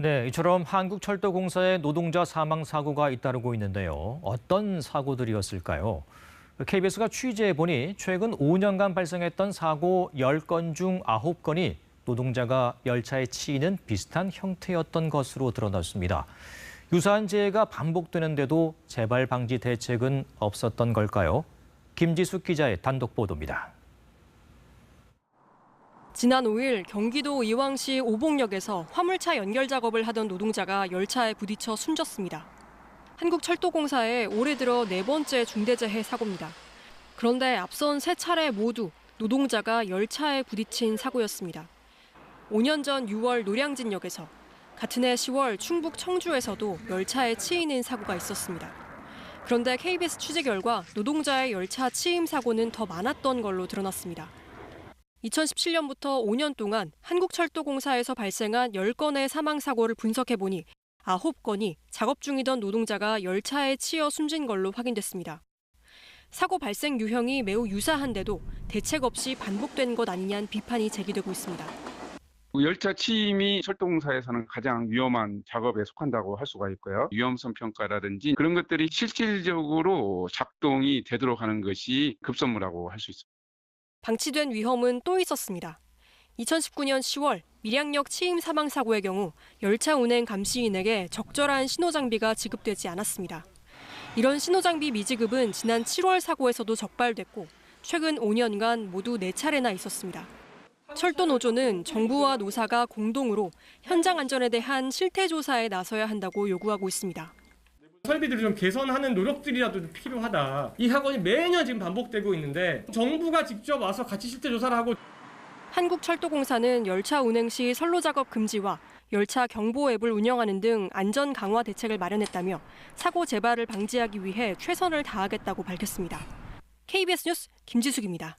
네, 이처럼 한국철도공사의 노동자 사망 사고가 잇따르고 있는데요. 어떤 사고들이었을까요? KBS가 취재해보니 최근 5년간 발생했던 사고 10건 중 9건이 노동자가 열차에 치이는 비슷한 형태였던 것으로 드러났습니다. 유사한 재해가 반복되는데도 재발 방지 대책은 없었던 걸까요? 김지숙 기자의 단독 보도입니다. 지난 5일 경기도 이왕시 오봉역에서 화물차 연결 작업을 하던 노동자가 열차에 부딪혀 숨졌습니다. 한국철도공사의 올해 들어 4번째 중대재해 사고입니다. 그런데 앞선 3차례 모두 노동자가 열차에 부딪힌 사고였습니다. 5년 전 6월 노량진역에서, 같은 해 10월 충북 청주에서도 열차에 치이는 사고가 있었습니다. 그런데 KBS 취재 결과 노동자의 열차 치임 사고는 더 많았던 걸로 드러났습니다. 2017년부터 5년 동안 한국철도공사에서 발생한 10건의 사망사고를 분석해보니 9건이 작업 중이던 노동자가 열차에 치여 숨진 걸로 확인됐습니다. 사고 발생 유형이 매우 유사한데도 대책 없이 반복된 것 아니냐는 비판이 제기되고 있습니다. 열차 치임이 철도공사에서는 가장 위험한 작업에 속한다고 할 수가 있고요. 위험성 평가라든지 그런 것들이 실질적으로 작동이 되도록 하는 것이 급선무라고 할 수 있습니다. 방치된 위험은 또 있었습니다. 2019년 10월 밀양역 치임 사망 사고의 경우 열차 운행 감시인에게 적절한 신호장비가 지급되지 않았습니다. 이런 신호장비 미지급은 지난 7월 사고에서도 적발됐고 최근 5년간 모두 4차례나 있었습니다. 철도노조는 정부와 노사가 공동으로 현장 안전에 대한 실태조사에 나서야 한다고 요구하고 있습니다. 설비들을 좀 개선하는 노력들이라도 필요하다. 이 사건이 매년 지금 반복되고 있는데 정부가 직접 와서 같이 실태조사를 하고. 한국철도공사는 열차 운행 시 선로 작업 금지와 열차 경보 앱을 운영하는 등 안전 강화 대책을 마련했다며 사고 재발을 방지하기 위해 최선을 다하겠다고 밝혔습니다. KBS 뉴스 김지숙입니다.